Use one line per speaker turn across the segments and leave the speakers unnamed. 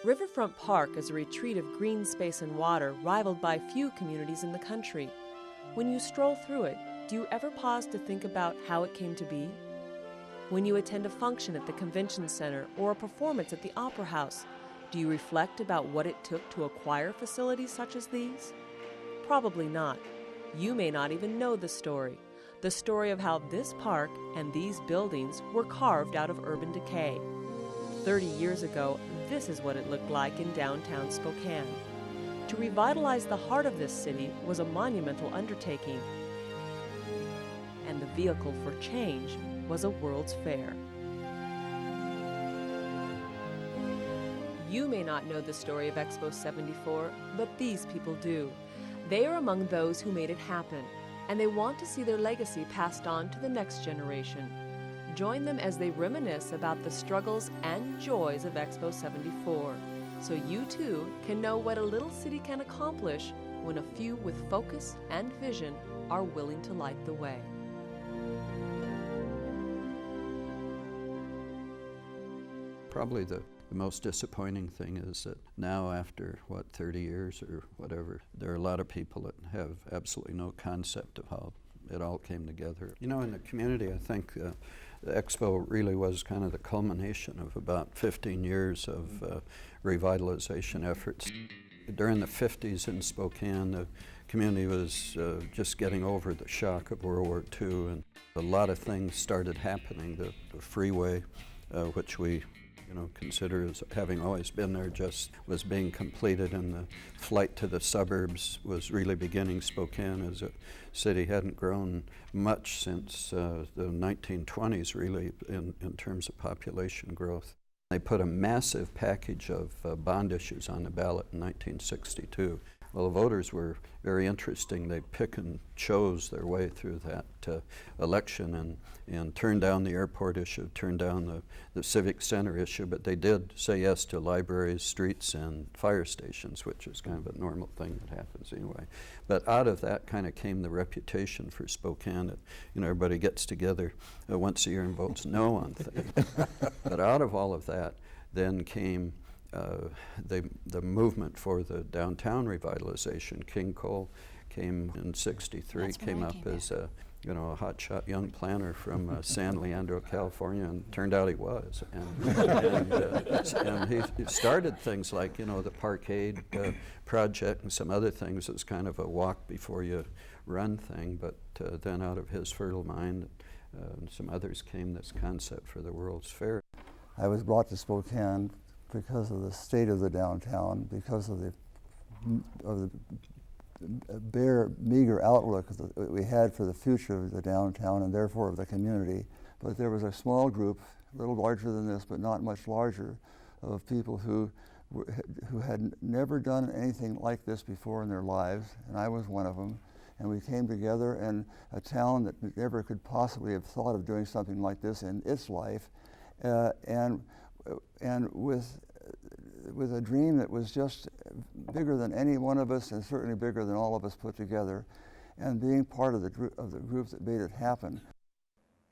Riverfront Park is a retreat of green space and water rivaled by few communities in the country. When you stroll through it, do you ever pause to think about how it came to be? When you attend a function at the convention center or a performance at the Opera House, do you reflect about what it took to acquire facilities such as these? Probably not. You may not even know the story of how this park and these buildings were carved out of urban decay. 30 years ago, this is what it looked like in downtown Spokane. To revitalize the heart of this city was a monumental undertaking, and the vehicle for change was a World's Fair. You may not know the story of Expo 74, but these people do. They are among those who made it happen, and they want to see their legacy passed on to the next generation. Join them as they reminisce about the struggles and joys of Expo 74, so you too can know what a little city can accomplish when a few with focus and vision are willing to light the way.
Probably the most disappointing thing is that now, after 30 years or whatever, there are a lot of people that have absolutely no concept of how it all came together. You know, in the community, I think the Expo really was kind of the culmination of about 15 years of revitalization efforts. During the 50s in Spokane, the community was just getting over the shock of World War II, and a lot of things started happening. The freeway, which we consider as having always been there, just was being completed, and the flight to the suburbs was really beginning. Spokane as a city hadn't grown much since the 1920s, really, in terms of population growth. They put a massive package of bond issues on the ballot in 1962. Well, the voters were very interesting. They pick and chose their way through that election and turned down the airport issue, turned down the civic center issue, but they did say yes to libraries, streets, and fire stations, which is kind of a normal thing that happens anyway. But out of that kind of came the reputation for Spokane that everybody gets together once a year and votes no on things. But out of all of that then came the movement for the downtown revitalization. King Cole came in '63, came up as a hotshot young planner from San Leandro, California, and turned out he was. And he started things like the Parkade project and some other things. It was kind of a walk before you run thing, but then out of his fertile mind and some others came this concept for the World's Fair.
I was brought to Spokane because of the state of the downtown, because of the bare, meager outlook that we had for the future of the downtown and therefore of the community. But there was a small group, a little larger than this, but not much larger, of people who had never done anything like this before in their lives, and I was one of them. And we came together, and a town that never could possibly have thought of doing something like this in its life, and with a dream that was just bigger than any one of us, and certainly bigger than all of us put together, and being part of the group that made it happen.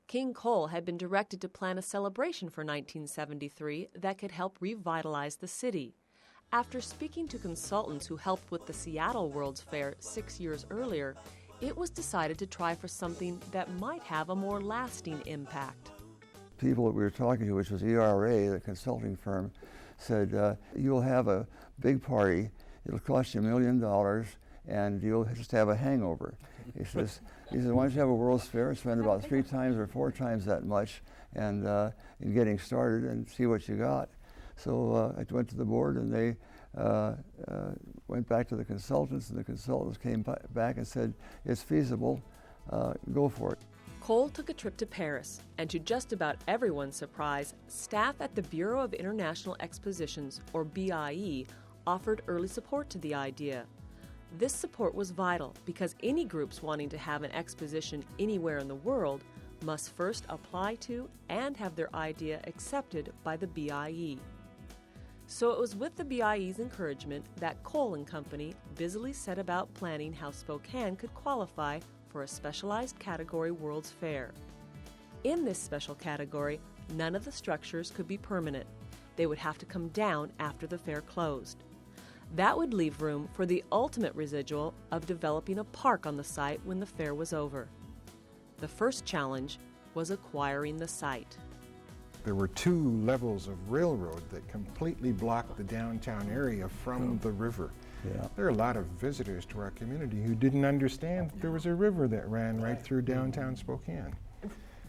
King Cole had been directed to plan a celebration for 1973 that could help revitalize the city. After speaking to consultants who helped with the Seattle World's Fair 6 years earlier, it was decided to try for something that might have a more lasting impact.
People that we were talking to, which was ERA, the consulting firm, said, you'll have a big party, it'll cost you $1 million, and you'll just have a hangover. He says, why don't you have a World's Fair, spend about 3 times or 4 times that much and in getting started and see what you got. So I went to the board, and they went back to the consultants, and the consultants came back and said, it's feasible, go for it.
Cole took a trip to Paris, and to just about everyone's surprise, staff at the Bureau of International Expositions, or BIE, offered early support to the idea. This support was vital because any groups wanting to have an exposition anywhere in the world must first apply to and have their idea accepted by the BIE. So it was with the BIE's encouragement that Cole and Company busily set about planning how Spokane could qualify for a specialized category World's Fair. In this special category, none of the structures could be permanent. they would have to come down after the fair closed. That would leave room for the ultimate residual of developing a park on the site when the fair was over. The first challenge was acquiring the site.
There were 2 levels of railroad that completely blocked the downtown area from the river.
Yeah.
There are a lot of visitors to our community who didn't understand there was a river that ran right through downtown Spokane.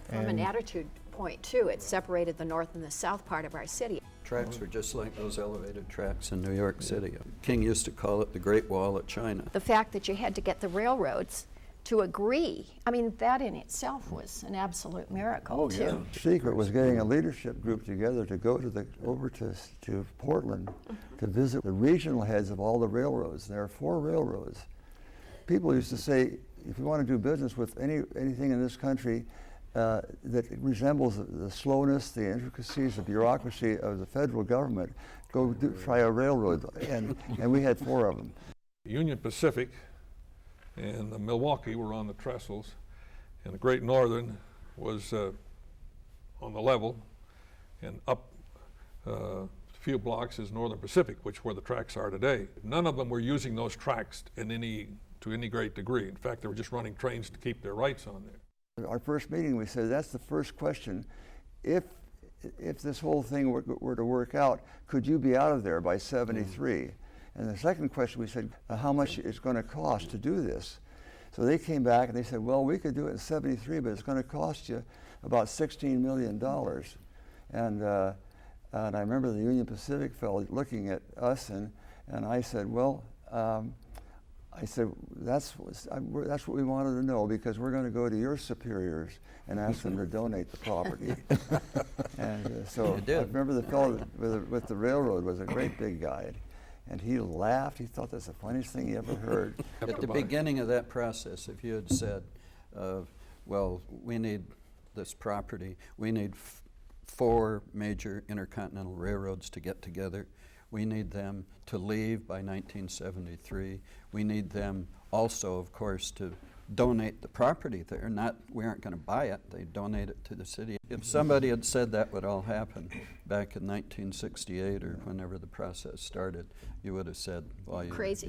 From an attitude point too, it separated the north and the south part of our city.
Tracks were just like those elevated tracks in New York City. King used to call it the Great Wall of China.
The fact that you had to get the railroads to agree, I mean, that in itself was an absolute miracle too.
The secret was getting a leadership group together to go over to Portland to visit the regional heads of all the railroads. There are 4 railroads. People used to say, if you want to do business with anything in this country that resembles the slowness, the intricacies, the bureaucracy of the federal government, try a railroad. And we had 4 of them.
Union Pacific and the Milwaukee were on the trestles, and the Great Northern was on the level, and up a few blocks is Northern Pacific, which where the tracks are today. None of them were using those tracks to any great degree. In fact, they were just running trains to keep their rights on there.
Our first meeting, we said, that's the first question. If this whole thing were to work out, could you be out of there by 73? And the second question, we said, how much it's going to cost to do this? So they came back and they said, well, we could do it in 73, but it's going to cost you about $16 million. And I remember the Union Pacific fellow looking at us, and I said, well, that's what we wanted to know, because we're going to go to your superiors and ask them to donate the property. And so I remember the fellow with the railroad was a great big guy. And he laughed. He thought that's the funniest thing he ever heard.
At the beginning of that process, if you had said, well, we need this property, we need 4 major intercontinental railroads to get together, we need them to leave by 1973, we need them also, of course, to donate the property there. We aren't going to buy it, they donate it to the city. If somebody had said that would all happen back in 1968 or whenever the process started, you would have said, well, you're crazy.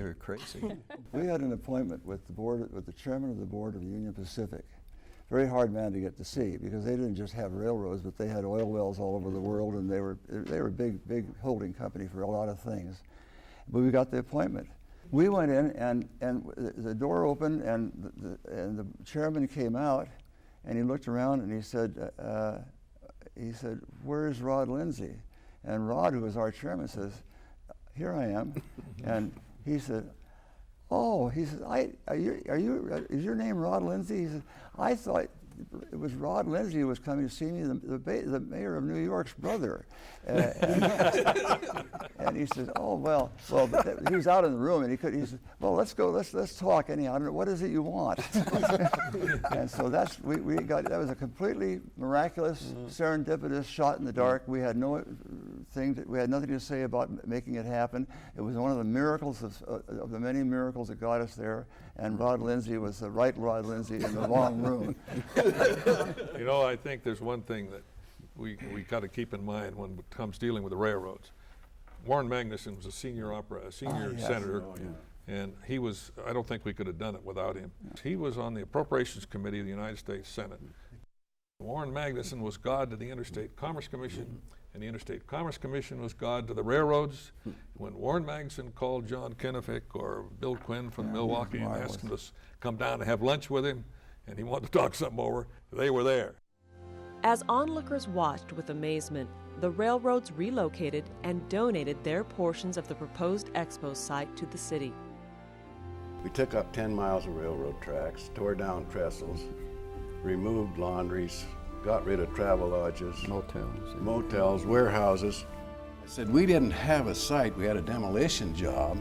We had an appointment with the chairman of the board of Union Pacific. Very hard man to get to see, because they didn't just have railroads, but they had oil wells all over the world, and they were a big holding company for a lot of things. But we got the appointment. We went in, and the door opened, and the chairman came out, and he looked around, and he said, "Where's Rod Lindsay?" And Rod, who was our chairman, says, "Here I am." And he said, "Oh," he said, is your name Rod Lindsay?" He said, "I thought it was Rod Lindsay who was coming to see me, the mayor of New York's brother." And he said, "Oh, well, he was out in the room, and he said, well, let's talk anyhow. I don't know, what is it you want?" And so that was a completely miraculous, serendipitous shot in the dark. We had we had nothing to say about making it happen. It was one of the miracles of the many miracles that got us there, and Rod Lindsay was the right Rod Lindsay in the wrong room.
You know, I think there's one thing that we got to keep in mind when it comes dealing with the railroads. Warren Magnuson was a senior senator, and he was, I don't think we could have done it without him. He was on the Appropriations Committee of the United States Senate. Warren Magnuson was God to the Interstate Commerce Commission, and the Interstate Commerce Commission was God to the railroads. When Warren Magnuson called John Kennefick or Bill Quinn from Milwaukee and asked him to come down and have lunch with him, and he wanted to talk something over, they were there.
As onlookers watched with amazement, the railroads relocated and donated their portions of the proposed Expo site to the city.
We took up 10 miles of railroad tracks, tore down trestles, removed laundries, got rid of travel lodges, motels, warehouses. I said we didn't have a site, we had a demolition job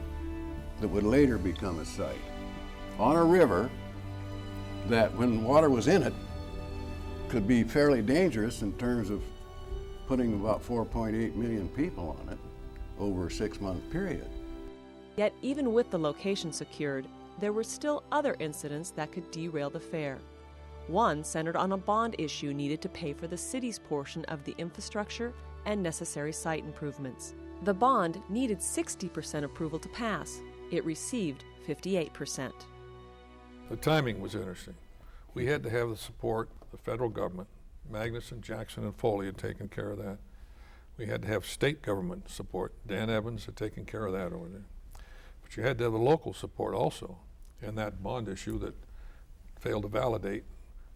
that would later become a site on a river that, when water was in it, could be fairly dangerous in terms of putting about 4.8 million people on it over a 6-month period.
Yet even with the location secured, there were still other incidents that could derail the fair. One centered on a bond issue needed to pay for the city's portion of the infrastructure and necessary site improvements. The bond needed 60% approval to pass. It received 58%.
The timing was interesting. We had to have the support of the federal government. Magnuson, Jackson, and Foley had taken care of that. We had to have state government support. Dan Evans had taken care of that over there. But you had to have the local support also. And that bond issue that failed to validate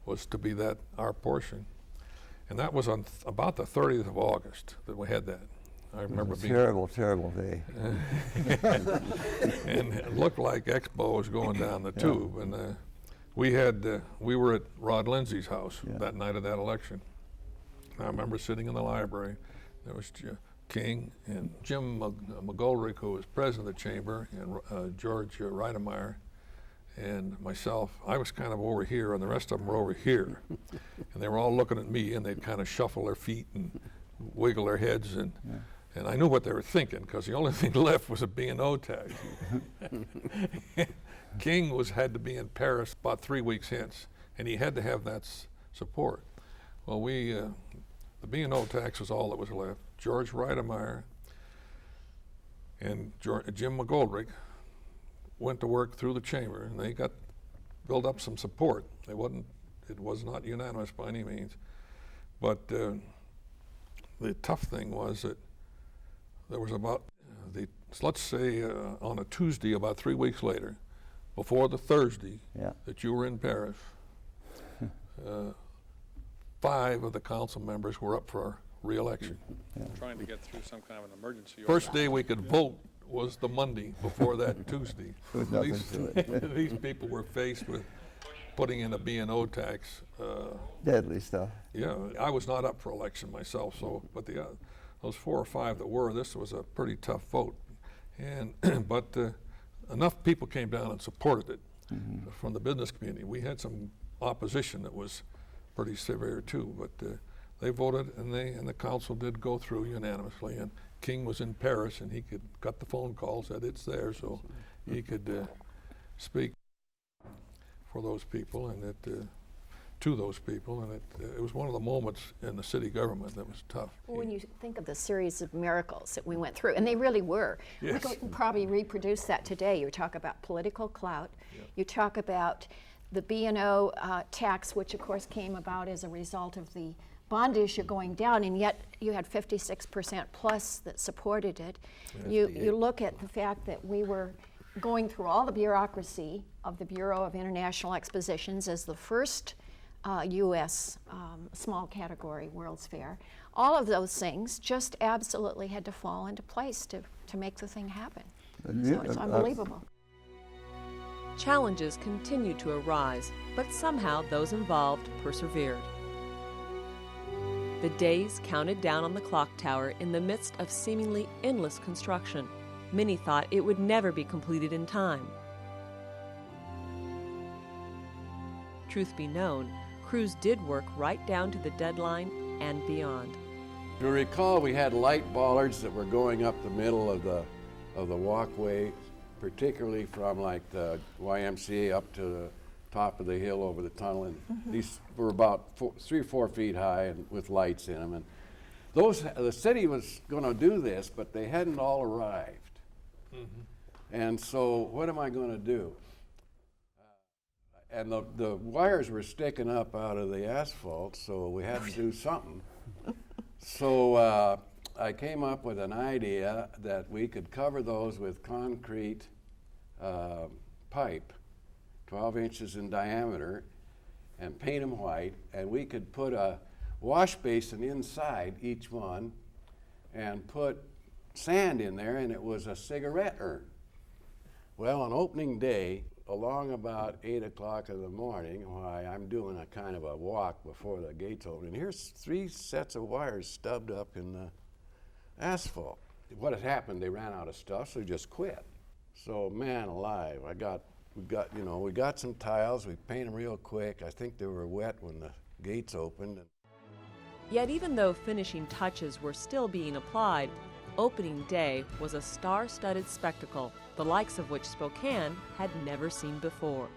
was to be that our portion. And that was on about the 30th of August that we had that. I remember being
terrible, terrible day.
And it looked like Expo was going down the tube. And we were at Rod Lindsay's house that night of that election. I remember sitting in the library. There was King and Jim McGoldrick, who was president of the chamber, and George Reidemeyer, and myself. I was kind of over here, and the rest of them were over here. And they were all looking at me, and they'd kind of shuffle their feet and wiggle their heads, and I knew what they were thinking, because the only thing left was a B&O tax. King had to be in Paris about 3 weeks hence, and he had to have that support. Well, the B&O tax was all that was left. George Reidemeyer and Jim McGoldrick went to work through the chamber, and they built up some support. It was not unanimous by any means, but the tough thing was that there was about let's say on a Tuesday, about 3 weeks later, before the Thursday that you were in Paris, 5 of the council members were up for re-election.
Trying to get through some kind of an emergency.
First day we could vote was the Monday before that Tuesday. These people were faced with putting in a B&O tax.
Deadly stuff.
Yeah, I was not up for election myself, but those 4 or 5 that were, this was a pretty tough vote. And but enough people came down and supported it from the business community. We had some opposition that was pretty severe too, but they voted, and the council did go through unanimously. And King was in Paris, and he got the phone call, said it's there, so he could speak for those people and to those people, and it was one of the moments in the city government that was tough.
Well, when you think of the series of miracles that we went through, and they really were, we could probably reproduce that today. You talk about political clout, you talk about the B&O tax, which of course came about as a result of the bond issue going down, and yet you had 56% plus that supported it. You look at the fact that we were going through all the bureaucracy of the Bureau of International Expositions as the first U.S. Small category World's Fair. All of those things just absolutely had to fall into place to make the thing happen. So it's unbelievable.
Challenges continued to arise, but somehow those involved persevered. The days counted down on the clock tower in the midst of seemingly endless construction. Many thought it would never be completed in time. Truth be known, crews did work right down to the deadline and beyond.
If you recall, we had light bollards that were going up the middle of the walkway, particularly from like the YMCA up to the top of the hill over the tunnel, and these were about 3 or 4 feet high and with lights in them. And the city was going to do this, but they hadn't all arrived. And so what am I going to do? And the wires were sticking up out of the asphalt, so we had to do something. So I came up with an idea that we could cover those with concrete pipe, 12 inches in diameter, and paint them white, and we could put a wash basin inside each one and put sand in there, and it was a cigarette urn. Well, on opening day, along about 8 o'clock in the morning, why I'm doing a kind of a walk before the gates open, and here's 3 sets of wires stubbed up in the asphalt. What had happened, they ran out of stuff, so they just quit. So, man alive, we got some tiles, we painted them real quick. I think they were wet when the gates opened.
Yet even though finishing touches were still being applied, opening day was a star-studded spectacle, the likes of which Spokane had never seen before.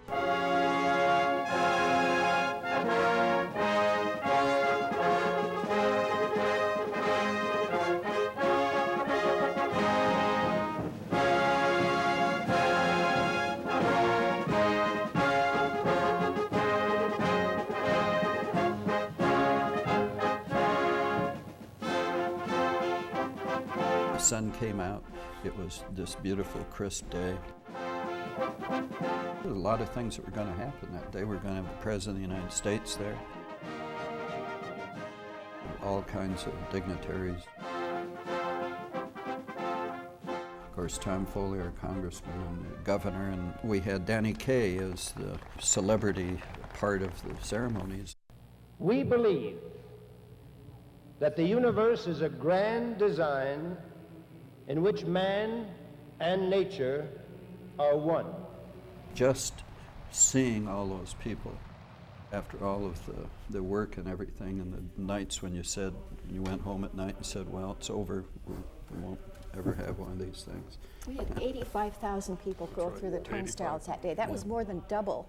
The sun came out. It was this beautiful, crisp day. There were a lot of things that were going to happen that day. We were going to have the President of the United States there. All kinds of dignitaries. Of course, Tom Foley, our congressman, and the governor, and we had Danny Kaye as the celebrity part of the ceremonies.
We believe that the universe is a grand design in which man and nature are one.
Just seeing all those people after all of the work and everything, and the nights when you went home at night and said, well, it's over, we won't ever have one of these things.
We had 85,000 people go through the turnstiles that day. That was more than double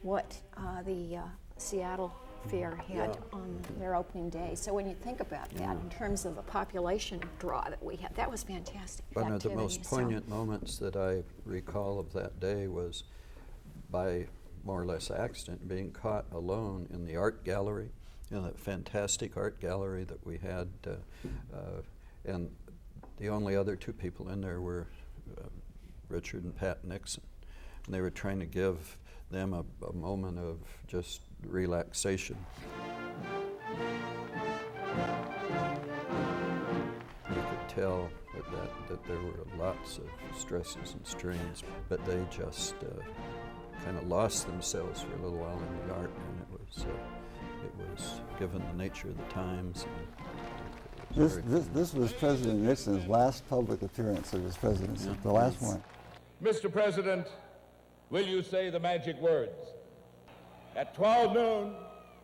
what the Seattle Fair had on their opening day. So when you think about that in terms of the population draw that we had, that was fantastic.
One of the most poignant moments that I recall of that day was, by more or less accident, being caught alone in the art gallery, that fantastic art gallery that we had, and the only other two people in there were Richard and Pat Nixon. And they were trying to give them a moment of just relaxation. You could tell that there were lots of stresses and strains, but they just kind of lost themselves for a little while in the art, and it was given the nature of the times.
This was President Nixon's last public appearance of his presidency, the last one.
Mr. President, will you say the magic words? At 12 noon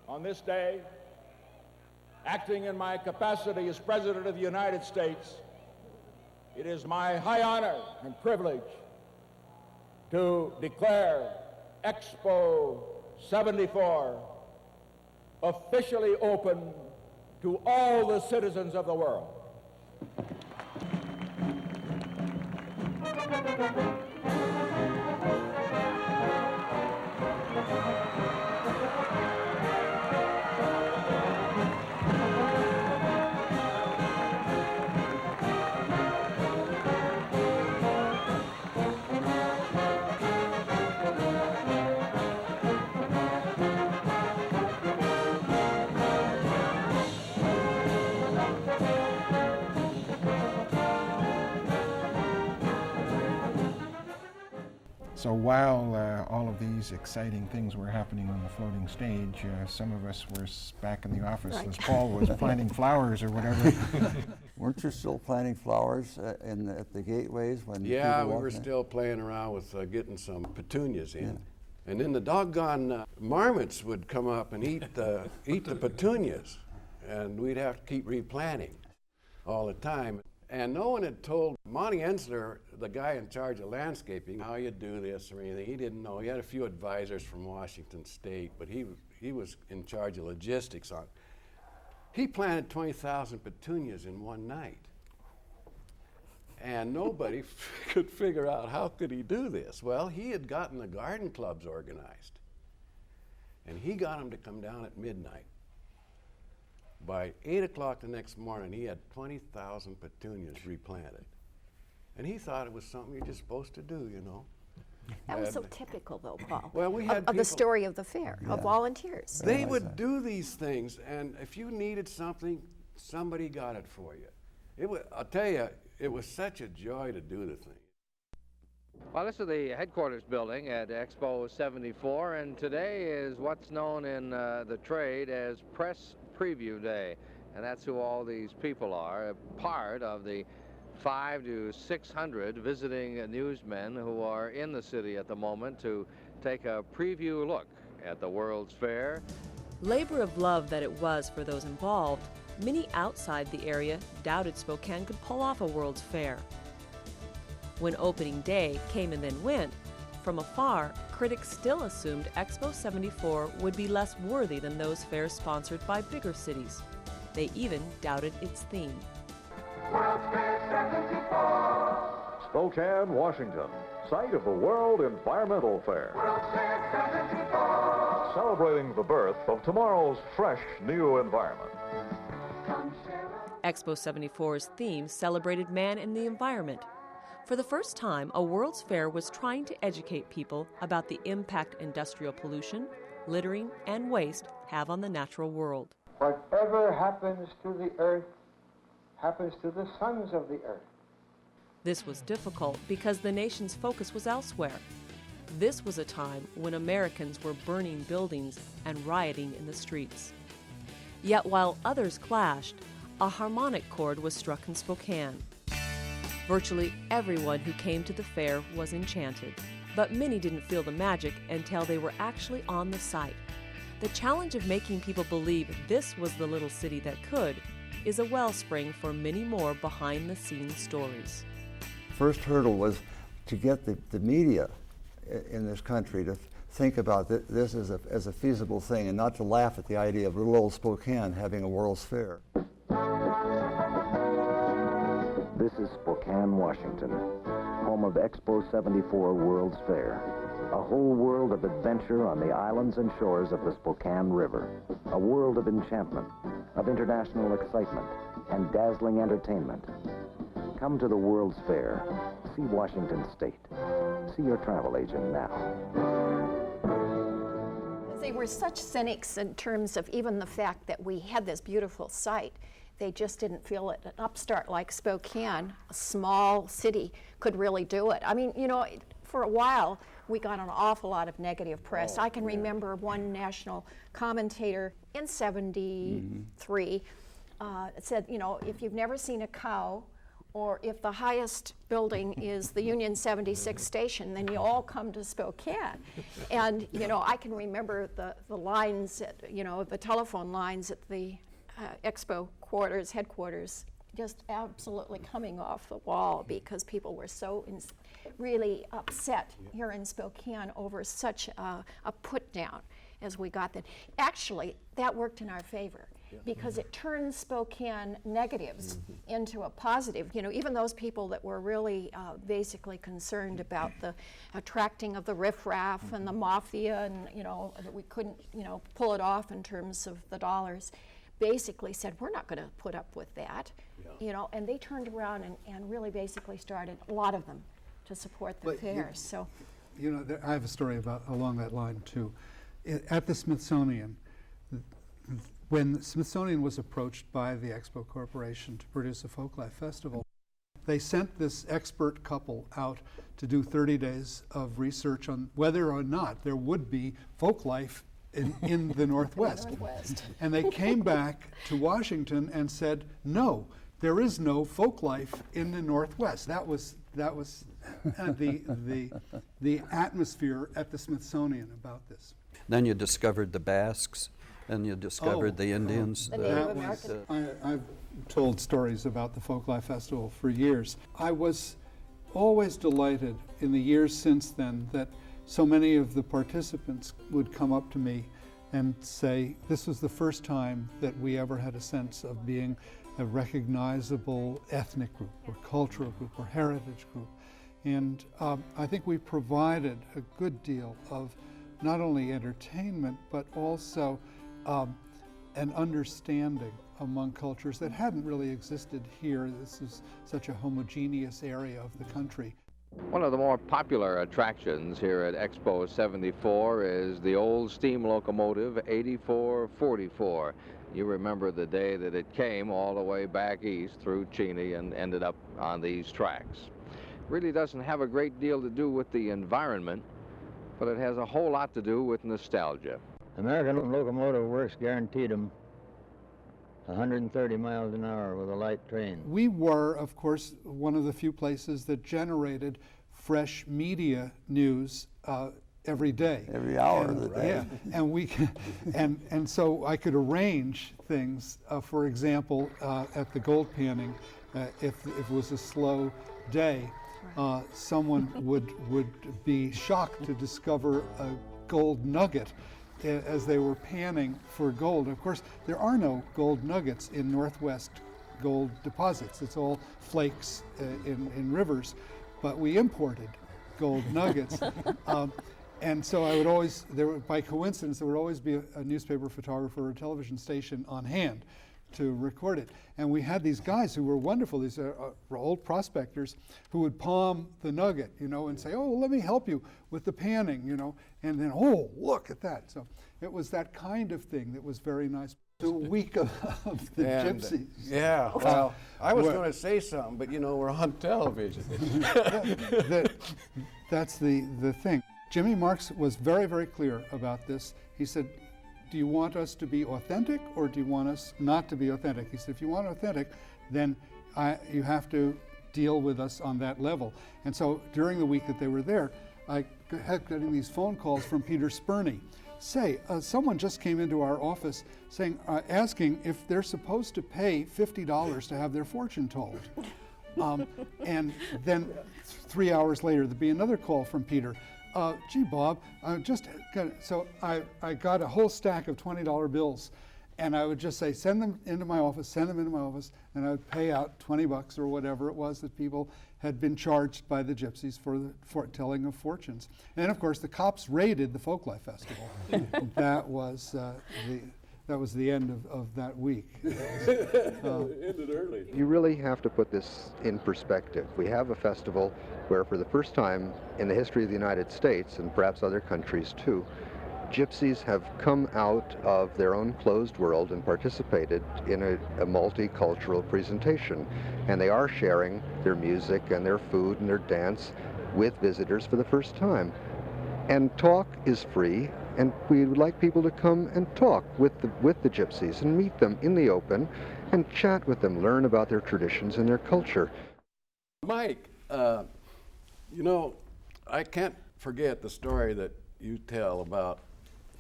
on this day, acting in my capacity as President of the United States, it is my high honor and privilege to declare Expo 74 officially open to all the citizens of the world.
So while all of these exciting things were happening on the floating stage, some of us were back in the office as Paul was planting flowers or whatever.
Weren't you still planting flowers at the gateways when
Yeah,
people
we
walked
were
in?
still playing around with getting some petunias in. And then the doggone marmots would come up and eat the petunias. And we'd have to keep replanting all the time. And no one had told Monty Ensler, the guy in charge of landscaping, how you do this or anything. He didn't know. He had a few advisors from Washington State, but he was in charge of logistics on it. He planted 20,000 petunias in one night. And nobody could figure out how could he do this. Well, he had gotten the garden clubs organized. And he got them to come down at midnight. By 8 o'clock the next morning, he had 20,000 petunias replanted. And he thought it was something you're just supposed to do, you know.
That was so typical, though, Paul,
well, we had
of the story of the fair, of volunteers.
They would do these things, and if you needed something, somebody got it for you. I'll tell you, it was such a joy to do the thing.
Well, this is the headquarters building at Expo 74, and today is what's known in the trade as Press Preview Day, and that's who all these people are, a part of the 500 to 600 visiting newsmen who are in the city at the moment to take a preview look at the World's Fair.
Labor of love that it was for those involved, many outside the area doubted Spokane could pull off a World's Fair. When opening day came and then went, from afar, critics still assumed Expo 74 would be less worthy than those fairs sponsored by bigger cities. They even doubted its theme.
Spokane, Washington, site of the World Environmental Fair. Celebrating the birth of tomorrow's fresh new environment.
Expo 74's theme celebrated man and the environment. For the first time, a World's Fair was trying to educate people about the impact industrial pollution, littering, and waste have on the natural world.
Whatever happens to the earth happens to the sons of the earth.
This was difficult because the nation's focus was elsewhere. This was a time when Americans were burning buildings and rioting in the streets. Yet while others clashed, a harmonic chord was struck in Spokane. Virtually everyone who came to the fair was enchanted, but many didn't feel the magic until they were actually on the site. The challenge of making people believe this was the little city that could is a wellspring for many more behind-the-scenes stories.
First hurdle was to get the media in this country to think about this as a feasible thing and not to laugh at the idea of little old Spokane having a World's Fair.
This is Spokane, Washington, home of Expo 74 World's Fair. A whole world of adventure on the islands and shores of the Spokane River. A world of enchantment, of international excitement, and dazzling entertainment. Come to the World's Fair. See Washington State. See your travel agent now.
They were such cynics in terms of even the fact that we had this beautiful site. They just didn't feel that an upstart like Spokane, a small city, could really do it. I mean, you know, for a while, we got an awful lot of negative press. I can remember one national commentator in '73 said, you know, if you've never seen a cow, or if the highest building is the Union 76 station, then you all come to Spokane. And, you know, I can remember the lines, the telephone lines at the Expo headquarters, just absolutely coming off the wall because people were so really upset here in Spokane over such a put down as we got that. Actually, that worked in our favor because it turned Spokane negatives into a positive. You know, even those people that were really basically concerned about the attracting of the riffraff and the mafia and, you know, that we couldn't, you know, pull it off in terms of the dollars, basically said, we're not going to put up with that, you know, and they turned around and really basically started, a lot of them, to support the fairs. So,
you know, I have a story along that line too. At the Smithsonian, when the Smithsonian was approached by the Expo Corporation to produce a Folklife Festival, they sent this expert couple out to do 30 days of research on whether or not there would be folklife in the Northwest. And they came back to Washington and said, no, there is no folklife in the Northwest. That was the atmosphere at the Smithsonian about this.
Then you discovered the Basques, and you discovered the Indians.
I've told stories about the Folklife Festival for years. I was always delighted in the years since then that so many of the participants would come up to me and say, this was the first time that we ever had a sense of being a recognizable ethnic group or cultural group or heritage group. And I think we provided a good deal of not only entertainment, but also an understanding among cultures that hadn't really existed here. This is such a homogeneous area of the country.
One of the more popular attractions here at Expo 74 is the old steam locomotive 8444. You remember the day that it came all the way back east through Cheney and ended up on these tracks. It really doesn't have a great deal to do with the environment, but it has a whole lot to do with nostalgia.
American locomotive works guaranteed them 130 miles an hour with a light train.
We were, of course, one of the few places that generated fresh media news every day.
Every hour of the day.
Yeah, and we and so I could arrange things. For example, at the gold panning, if it was a slow day, someone would be shocked to discover a gold nugget as they were panning for gold. Of course, there are no gold nuggets in Northwest gold deposits. It's all flakes in rivers, but we imported gold nuggets. And so I would always, by coincidence, there would always be a newspaper photographer or a television station on hand to record it. And we had these guys who were wonderful, these old prospectors who would palm the nugget, and say, oh, let me help you with the panning, and then, oh, look at that. So it was that kind of thing that was very nice. The week of the gypsies.
Yeah, well, I was going to say something, but we're on television.
That's the thing. Jimmy Marks was very, very clear about this. He said, do you want us to be authentic or do you want us not to be authentic? He said, if you want authentic, then you have to deal with us on that level. And so during the week that they were there, I kept getting these phone calls from Peter Spurney. Say, someone just came into our office saying, asking if they're supposed to pay $50 to have their fortune told. And then 3 hours later, there'd be another call from Peter. Gee, Bob, so I got a whole stack of $20 bills, and I would just say, send them into my office, and I would pay out $20 or whatever it was that people had been charged by the gypsies for telling of fortunes. And of course, the cops raided the Folklife Festival. That was the end of that week.
It ended early.
You really have to put this in perspective. We have a festival where for the first time in the history of the United States, and perhaps other countries too, gypsies have come out of their own closed world and participated in a multicultural presentation. And they are sharing their music and their food and their dance with visitors for the first time. And talk is free, and we would like people to come and talk with the gypsies and meet them in the open and chat with them, learn about their traditions and their culture.
Mike, I can't forget the story that you tell about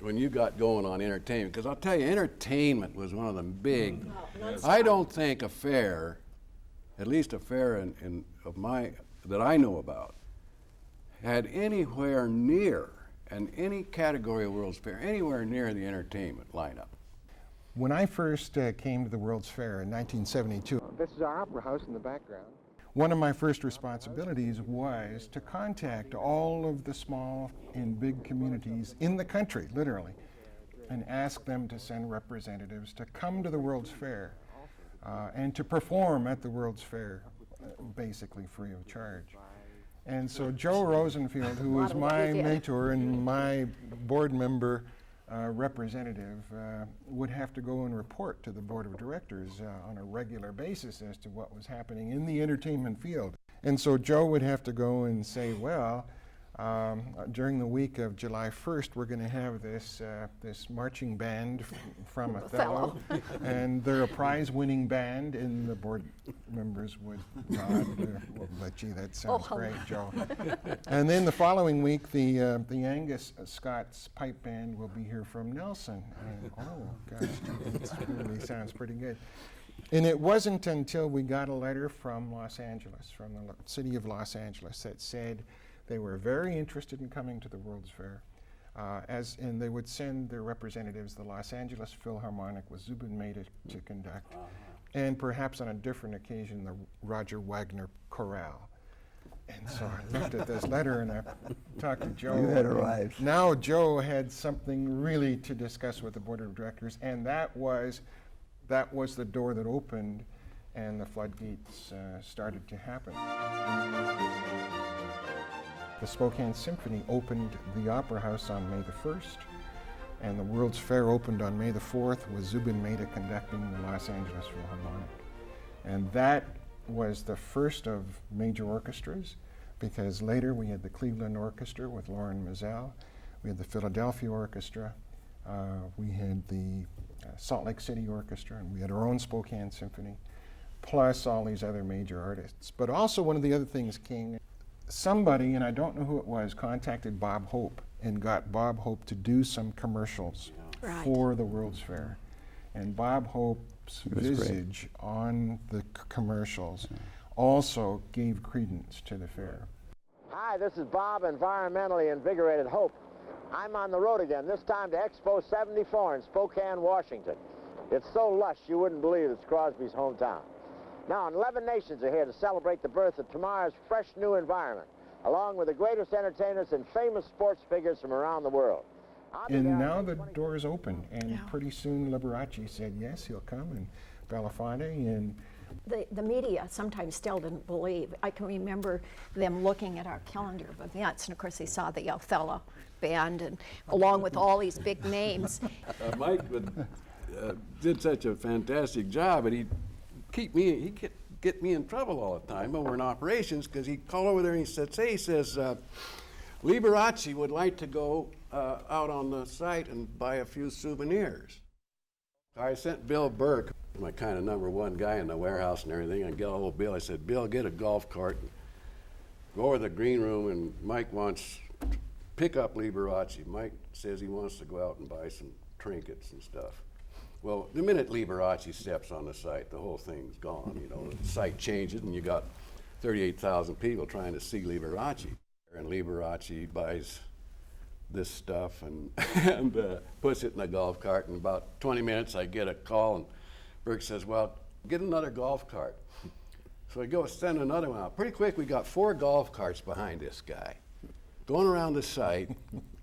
when you got going on entertainment, because I'll tell you, entertainment was one of the big, I don't think a fair, at least a fair that I know about, had anywhere near, and any category of World's Fair, anywhere near the entertainment lineup.
When I first came to the World's Fair in 1972,
This is our opera house in the background.
one of my first responsibilities was to contact all of the small and big communities in the country, literally, and ask them to send representatives to come to the World's Fair and to perform at the World's Fair, basically free of charge. And so Joe Rosenfield, who was my mentor and my board member representative, would have to go and report to the board of directors on a regular basis as to what was happening in the entertainment field. And so Joe would have to go and say, well, during the week of July 1st, we're going to have this marching band from Othello, and they're a prize-winning band, and the board members would nod, well, gee, that sounds great, Joe. And then the following week, the Angus Scott's pipe band will be here from Nelson. And, oh, gosh, it really sounds pretty good. And it wasn't until we got a letter from Los Angeles, from the city of Los Angeles, that said they were very interested in coming to the World's Fair, and they would send their representatives. The Los Angeles Philharmonic with Zubin Mehta to conduct, and perhaps on a different occasion, the Roger Wagner Chorale. And so I looked at this letter and I talked to Joe.
You had arrived.
Now Joe had something really to discuss with the board of directors, and that was the door that opened, and the floodgates started to happen. The Spokane Symphony opened the Opera House on May the 1st, and the World's Fair opened on May the 4th with Zubin Mehta conducting the Los Angeles Philharmonic. And that was the first of major orchestras, because later we had the Cleveland Orchestra with Lauren Mizell, we had the Philadelphia Orchestra, we had the Salt Lake City Orchestra, and we had our own Spokane Symphony, plus all these other major artists. But also one of the other things, King, somebody, and I don't know who it was, contacted Bob Hope and got Bob Hope to do some commercials for the World's Fair. And Bob Hope's visage on the commercials also gave credence to the fair.
Hi, this is Bob, environmentally invigorated Hope. I'm on the road again, this time to Expo 74 in Spokane, Washington. It's so lush you wouldn't believe it's Crosby's hometown. Now, 11 nations are here to celebrate the birth of tomorrow's fresh new environment, along with the greatest entertainers and famous sports figures from around the world.
And now the doors open, and pretty soon Liberace said yes, he'll come, and Belafonte, and
The media sometimes still didn't believe. I can remember them looking at our calendar of events, and of course they saw the Othello band, and along with all these big names.
Mike did such a fantastic job, and he'd get me in trouble all the time over in operations, because he'd call over there and he said, Liberace would like to go out on the site and buy a few souvenirs. I sent Bill Burke, my kind of #1 guy in the warehouse and everything. I get a hold of Bill. I said, Bill, get a golf cart and go over to the green room, and Mike wants to pick up Liberace. Mike says he wants to go out and buy some trinkets and stuff. Well, the minute Liberace steps on the site, the whole thing's gone. You know, the site changes, and you got 38,000 people trying to see Liberace. And Liberace buys this stuff and, puts it in the golf cart. In about 20 minutes, I get a call, and Burke says, well, get another golf cart. So I go send another one out. Pretty quick, we got 4 golf carts behind this guy, going around the site.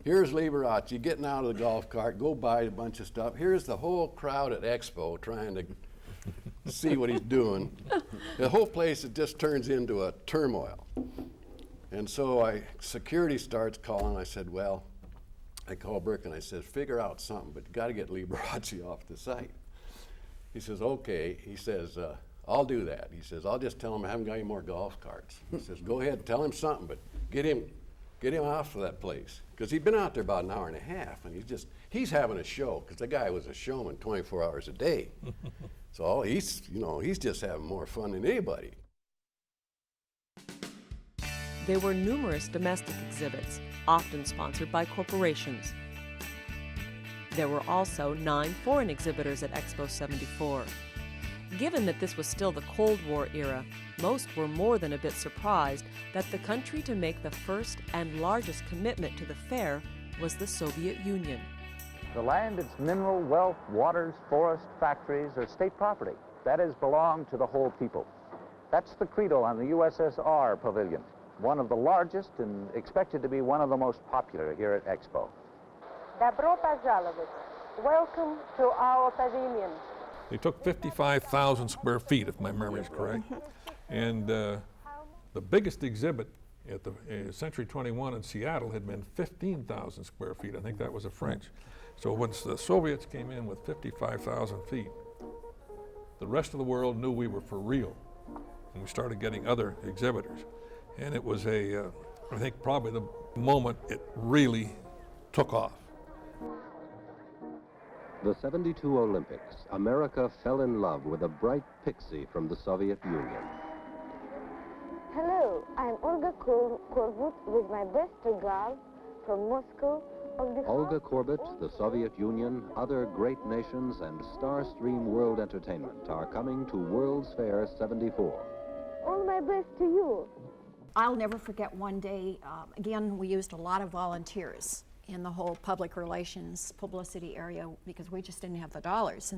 Here's Liberace getting out of the golf cart, go buy a bunch of stuff. Here's the whole crowd at Expo trying to see what he's doing. The whole place, it just turns into a turmoil. And so security starts calling. I said, well, I called Burke and I said, figure out something, but you got to get Liberace off the site. He says, okay. He says, I'll do that. He says, I'll just tell him I haven't got any more golf carts. He says, go ahead and tell him something, but get him off of that place. Because he'd been out there about an hour and a half, and he's having a show, because the guy was a showman 24 hours a day. So he's just having more fun than anybody.
There were numerous domestic exhibits, often sponsored by corporations. There were also 9 foreign exhibitors at Expo 74. Given that this was still the Cold War era, most were more than a bit surprised that the country to make the first and largest commitment to the fair was the Soviet Union.
The land, its mineral wealth, waters, forests, factories are state property. That is, belong to the whole people. That's the credo on the USSR pavilion, one of the largest and expected to be one of the most popular here at Expo.
Добро пожаловать. Welcome to our pavilion.
They took 55,000 square feet, if my memory is correct. And the biggest exhibit at the Century 21 in Seattle had been 15,000 square feet. I think that was a French. So once the Soviets came in with 55,000 feet, the rest of the world knew we were for real. And we started getting other exhibitors. And it was I think probably the moment it really took off.
The 72 Olympics, America fell in love with a bright pixie from the Soviet Union.
Hello, I'm Olga Korbut with my best regards from Moscow.
Olga Korbut, the Soviet Union, other great nations, and Starstream World Entertainment are coming to World's Fair 74.
All my best to you.
I'll never forget one day, again, we used a lot of volunteers in the whole public relations publicity area because we just didn't have the dollars.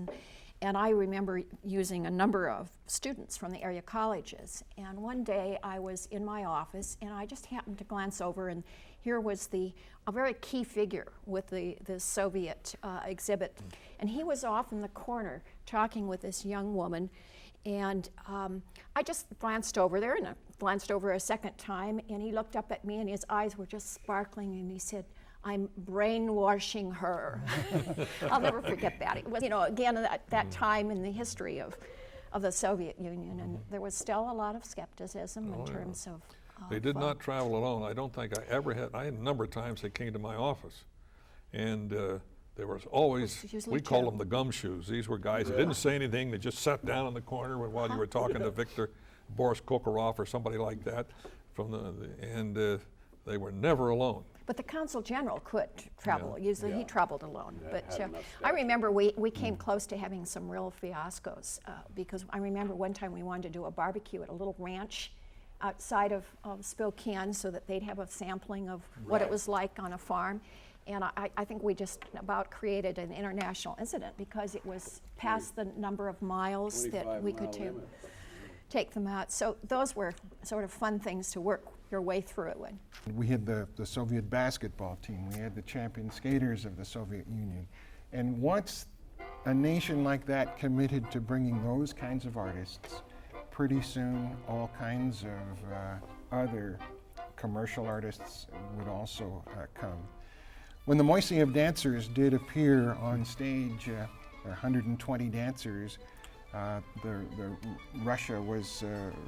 And I remember using a number of students from the area colleges. And one day I was in my office and I just happened to glance over, and here was a very key figure with the Soviet exhibit. And he was off in the corner talking with this young woman. And I just glanced over there, and I glanced over a second time, and he looked up at me and his eyes were just sparkling, and he said, I'm brainwashing her. I'll never forget that. It was, again, that time in the history of the Soviet Union, and there was still a lot of skepticism in terms of
They did not travel alone. I don't think I ever had. I had a number of times they came to my office, and there was always, we call them the gumshoes. These were guys that didn't say anything. They just sat down in the corner while you were talking to Boris Kokorov or somebody like that. They were never alone.
But the consul general could travel.
Yeah.
Usually he traveled alone. But I remember we came close to having some real fiascos because I remember one time we wanted to do a barbecue at a little ranch outside of Spokane so that they'd have a sampling of what it was like on a farm. And I think we just about created an international incident because it was past the number of miles that we could take them out. So those were sort of fun things to work your way through. And
we had the Soviet basketball team. We had the champion skaters of the Soviet Union. And once a nation like that committed to bringing those kinds of artists, pretty soon all kinds of other commercial artists would also come. When the Moissy of Dancers did appear on stage, 120 dancers, Russia was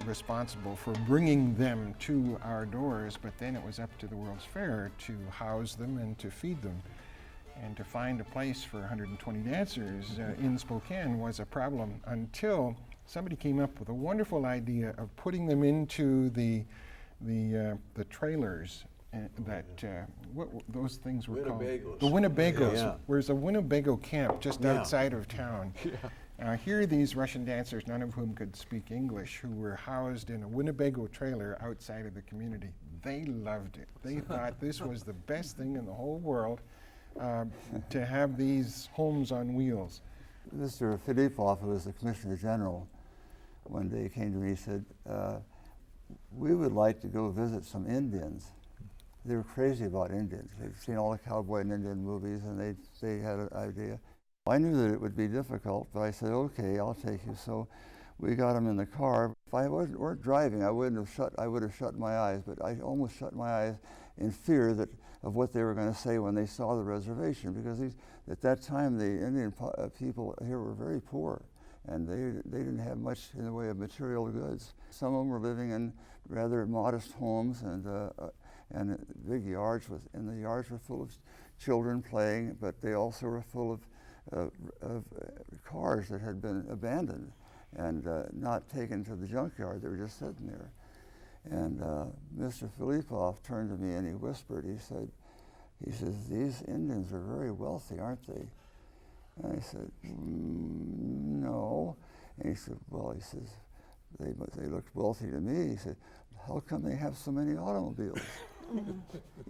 responsible for bringing them to our doors, but then it was up to the World's Fair to house them and to feed them. And to find a place for 120 dancers in Spokane was a problem until somebody came up with a wonderful idea of putting them into the trailers that what those things were called. The Winnebagos.
Yeah.
There's a Winnebago camp just outside of town. Here are these Russian dancers, none of whom could speak English, who were housed in a Winnebago trailer outside of the community. They loved it. They thought this was the best thing in the whole world to have these homes on wheels.
Mr. Filipov, who was the Commissioner General, one day came to me and said, we would like to go visit some Indians. They were crazy about Indians. They'd seen all the cowboy and Indian movies, and they had an idea. I knew that it would be difficult, but I said, okay, I'll take you. So we got them in the car. If I weren't driving, I would have shut my eyes, but I almost shut my eyes in fear of what they were going to say when they saw the reservation, because at that time the Indian people here were very poor, and they didn't have much in the way of material goods. Some of them were living in rather modest homes and big yards, and the yards were full of children playing, but they also were full of cars that had been abandoned and not taken to the junkyard. They were just sitting there. And Mr. Filipov turned to me and he whispered, he says, these Indians are very wealthy, aren't they? And I said, no. And he said, well, he says, they look wealthy to me. He said, how come they have so many automobiles?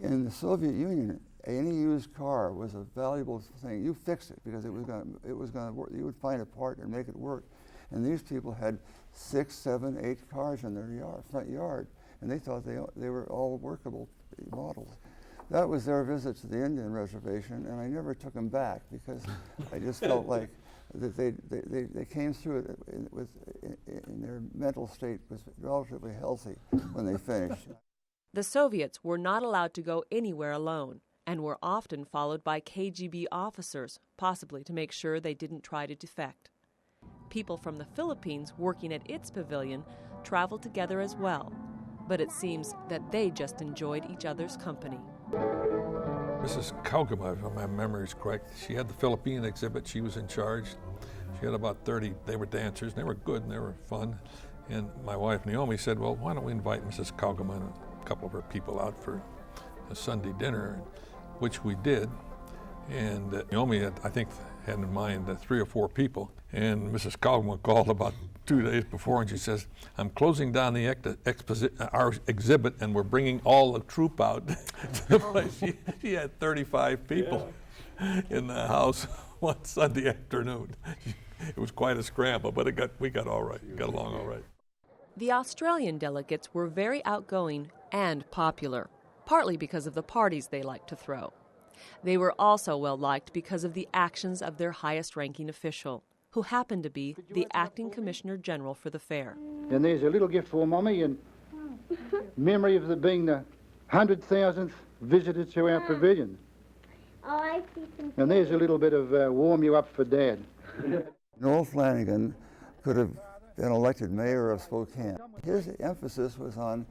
In the Soviet Union, any used car was a valuable thing. You fix it because it was going to work. You would find a part and make it work. And these people had 6, 7, 8 cars in their front yard, and they thought they were all workable models. That was their visit to the Indian reservation, and I never took them back because I just felt like that they came through it in their mental state was relatively healthy when they finished.
The Soviets were not allowed to go anywhere alone and were often followed by KGB officers, possibly to make sure they didn't try to defect. People from the Philippines working at its pavilion traveled together as well, but it seems that they just enjoyed each other's company.
Mrs. Kaugama, if my memory is correct, she had the Philippine exhibit. She was in charge. She had about 30. They were dancers. They were good and they were fun. And my wife, Naomi, said, well, why don't we invite Mrs. Kaugama and a couple of her people out for a Sunday dinner, which we did. And Naomi had, I think, had in mind 3 or 4 people. And Mrs. Kaugama called about 2 days before, and she says, I'm closing down the our exhibit, and we're bringing all the troupe out to the place. She had 35 people in the house one Sunday afternoon. It was quite a scramble, but we got all right, got along all right.
The Australian delegates were very outgoing and popular, partly because of the parties they liked to throw. They were also well-liked because of the actions of their highest-ranking official, who happened to be the acting Commissioner General for the fair.
And there's a little gift for Mommy in memory of being the 100,000th visitor to our pavilion.
Oh, I see some.
And there's a little bit of warm you up for Dad.
Noel Flanagan could have been elected mayor of Spokane. His emphasis was on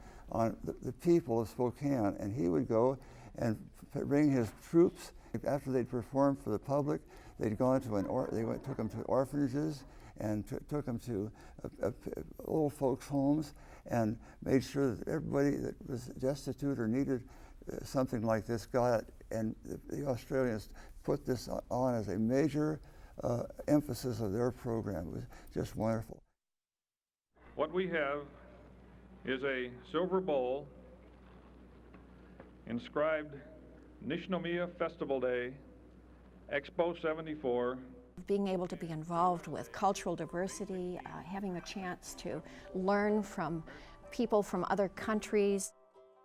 the people of Spokane, and he would go and bring his troops. After they'd performed for the public, they'd gone to took them to orphanages and took them to old folks' homes and made sure that everybody that was destitute or needed something like this got it, and the Australians put this on as a major emphasis of their program. It was just wonderful.
What we have is a silver bowl inscribed Nishnamiya Festival Day, Expo 74.
Being able to be involved with cultural diversity, having a chance to learn from people from other countries,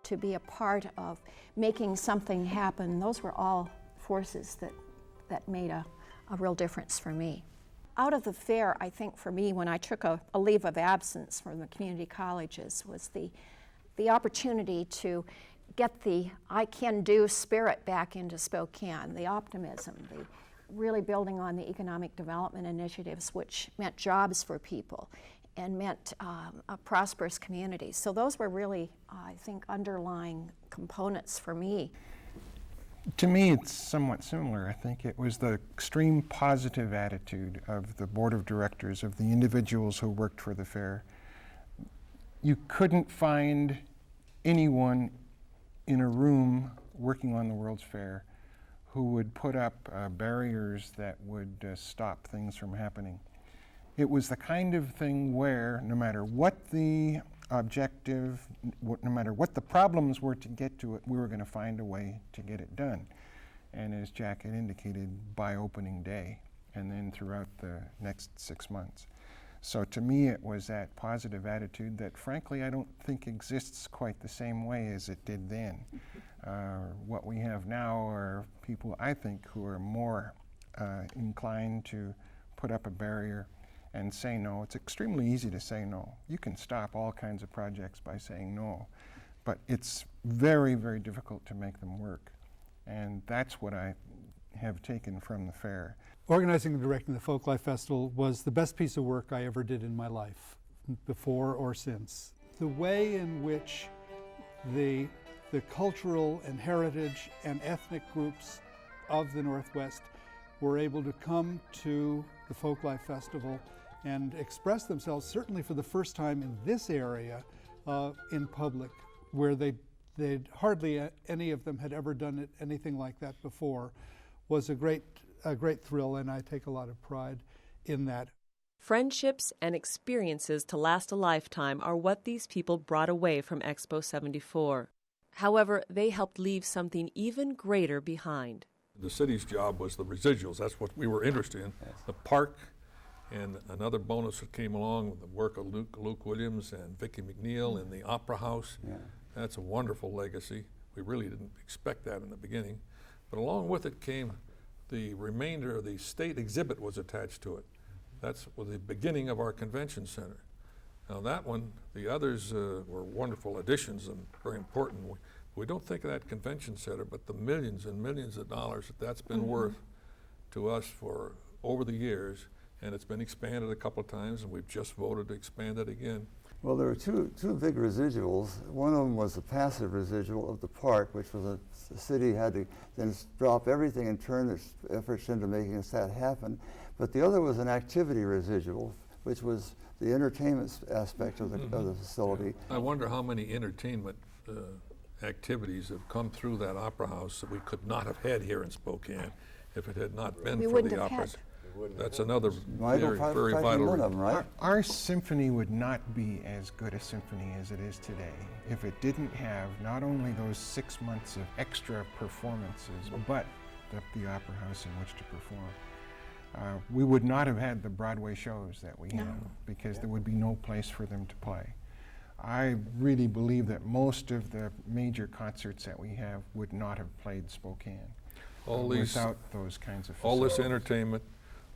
to be a part of making something happen, those were all forces that made a real difference for me. Out of the fair, I think for me, when I took a leave of absence from the community colleges, was the opportunity to get the I can do spirit back into Spokane, the optimism, the really building on the economic development initiatives, which meant jobs for people and meant a prosperous community. So those were really, I think, underlying components for me.
To me, it's somewhat similar. I think it was the extreme positive attitude of the board of directors, of the individuals who worked for the fair. You couldn't find anyone in a room working on the World's Fair who would put up barriers that would stop things from happening. It was the kind of thing where no matter what the objective, no matter what the problems were to get to it, we were going to find a way to get it done. And as Jack had indicated, by opening day, and then throughout the next 6 months. So to me, it was that positive attitude that frankly I don't think exists quite the same way as it did then. What we have now are people, I think, who are more inclined to put up a barrier and say no. It's extremely easy to say no. You can stop all kinds of projects by saying no, but it's very, very difficult to make them work. And that's what I have taken from the fair.
Organizing and directing the Folklife Festival was the best piece of work I ever did in my life, before or since. The way in which the cultural and heritage and ethnic groups of the Northwest were able to come to the Folklife Festival and express themselves, certainly for the first time in this area, in public, where they'd hardly any of them had ever done anything like that before, was a great thrill, and I take a lot of pride in that.
Friendships and experiences to last a lifetime are what these people brought away from Expo 74. However, they helped leave something even greater behind.
The city's job was the residuals. That's what we were interested in. Yes. The park, and another bonus that came along with the work of Luke Williams and Vicki McNeil in the Opera House. Yeah. That's a wonderful legacy. We really didn't expect that in the beginning. But along with it came the remainder of the state exhibit was attached to it. That's the beginning of our convention center. Now that one, the others were wonderful additions and very important. We don't think of that convention center, but the millions and millions of dollars that's been worth to us for over the years, and it's been expanded a couple of times, and we've just voted to expand it again.
Well, there were two big residuals. One of them was the passive residual of the park, which was the city had to then drop everything and turn its efforts into making that happen. But the other was an activity residual, which was the entertainment aspect of the facility.
I wonder how many entertainment activities have come through that opera house that we could not have had here in Spokane if it had not been for the opera. That's another very vital
one of them, right?
Our symphony would not be as good a symphony as it is today if it didn't have not only those 6 months of extra performances, but the opera house in which to perform. We would not have had the Broadway shows that we have because there would be no place for them to play. I really believe that most of the major concerts that we have would not have played Spokane without those kinds of facilities.
All this entertainment,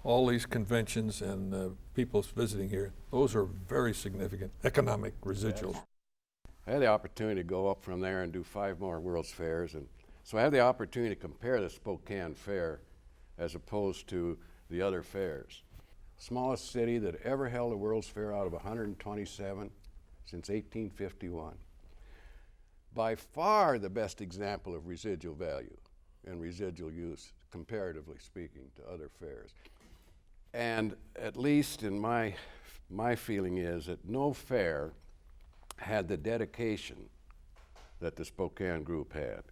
all these conventions and people visiting here, those are very significant economic residuals.
I had the opportunity to go up from there and do 5 more World's Fairs, and so I had the opportunity to compare the Spokane Fair as opposed to the other fairs. Smallest city that ever held a World's Fair out of 127 since 1851. By far the best example of residual value and residual use, comparatively speaking, to other fairs. And at least in my feeling is that no fair had the dedication that the Spokane group had.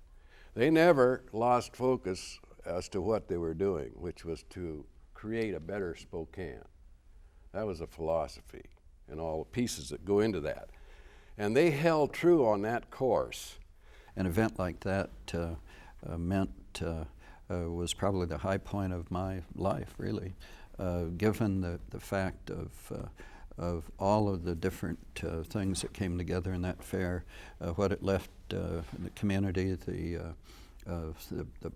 They never lost focus as to what they were doing, which was to create a better Spokane. That was a philosophy and all the pieces that go into that. And they held true on that course.
An event like that was probably the high point of my life, really, given the fact of all of the different things that came together in that fair, what it left in the community, the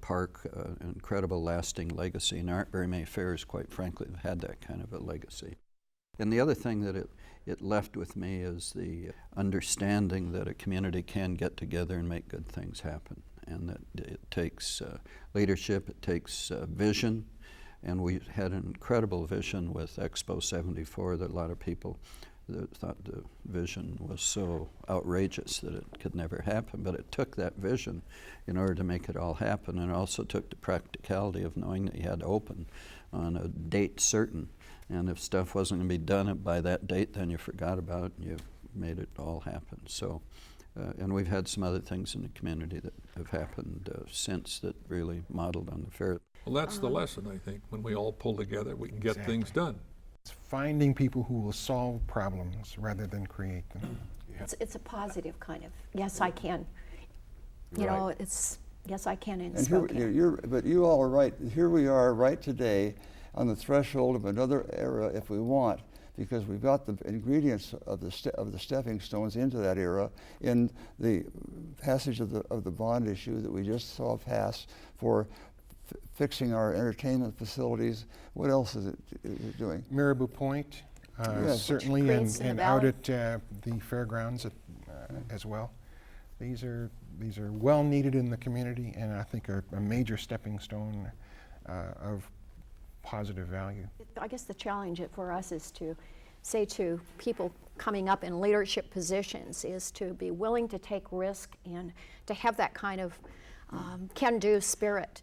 park, incredible lasting legacy. And there aren't very many fairs, quite frankly, that had that kind of a legacy. And the other thing that it left with me is the understanding that a community can get together and make good things happen, and that it takes leadership, it takes vision, and we had an incredible vision with Expo 74 that a lot of people thought the vision was so outrageous that it could never happen, but it took that vision in order to make it all happen, and it also took the practicality of knowing that you had to open on a date certain. And if stuff wasn't going to be done by that date, then you forgot about it and you made it all happen. So, and we've had some other things in the community that have happened since that really modeled on the fair.
Well, that's the lesson, I think. When we all pull together, we can get things done.
It's finding people who will solve problems rather than create them.
It's a positive kind of, yes, I can. You know, it's, yes, I can in
and
Spokane.
But you all are right. Here we are right today on the threshold of another era if we want, because we've got the ingredients of the stepping stones into that era in the passage of the bond issue that we just saw pass for fixing our entertainment facilities. What else is it doing?
Marabou Point,
yes,
certainly, and out at the Fairgrounds as well. These are well needed in the community, and I think are a major stepping stone of positive value.
I guess the challenge for us is to say to people coming up in leadership positions is to be willing to take risk and to have that kind of can-do spirit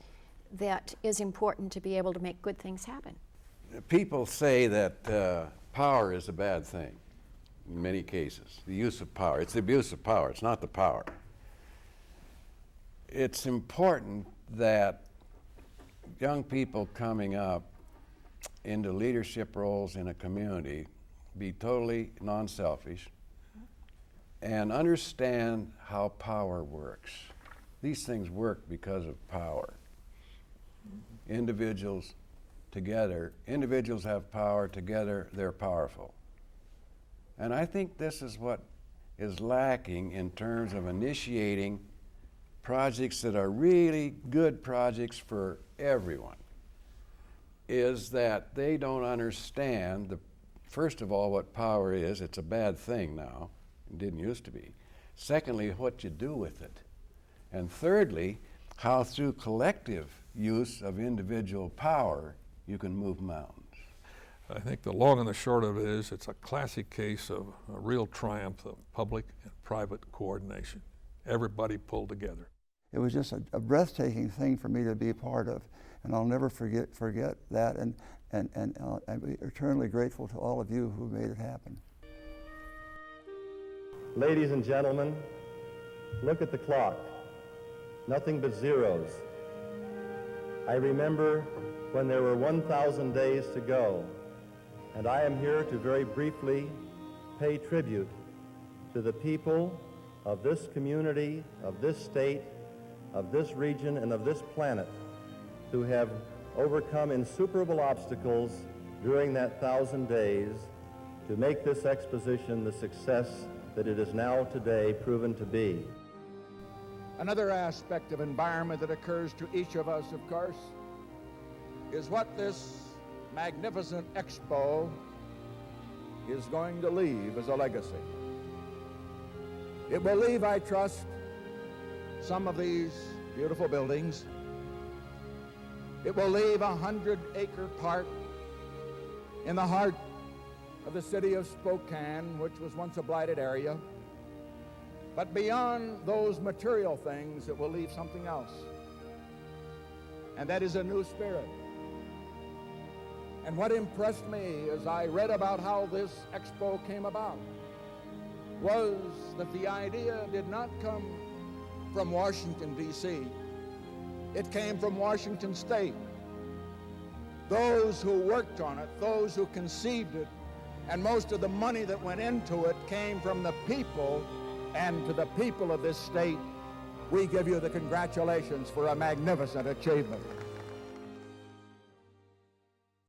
that is important to be able to make good things happen.
People say that power is a bad thing in many cases, the use of power. It's the abuse of power, it's not the power. It's important that young people coming up into leadership roles in a community be totally non-selfish and understand how power works. These things work because of power. Individuals have power, together they're powerful. And I think this is what is lacking in terms of initiating projects that are really good projects for everyone, is that they don't understand, first of all, what power is. It's a bad thing now. It didn't used to be. Secondly, what you do with it. And thirdly, how through collective use of individual power you can move mountains.
I think the long and the short of it is it's a classic case of a real triumph of public and private coordination. Everybody pulled together.
It was just a breathtaking thing for me to be a part of, and I'll never forget that, and I'm eternally grateful to all of you who made it happen.
Ladies and gentlemen, look at the clock. Nothing but zeros. I remember when there were 1,000 days to go, and I am here to very briefly pay tribute to the people of this community, of this state, of this region, and of this planet who have overcome insuperable obstacles during that 1,000 days to make this exposition the success that it is now today proven to be.
Another aspect of environment that occurs to each of us, of course, is what this magnificent expo is going to leave as a legacy. It will leave, I trust, some of these beautiful buildings. It will leave a 100-acre park in the heart of the city of Spokane, which was once a blighted area. But beyond those material things, it will leave something else. And that is a new spirit. And what impressed me as I read about how this expo came about was that the idea did not come from Washington, D.C.,
It came from Washington State. Those who worked on it, those who conceived it, and most of the money that went into it came from the people, and to the people of this state, we give you the congratulations for a magnificent achievement.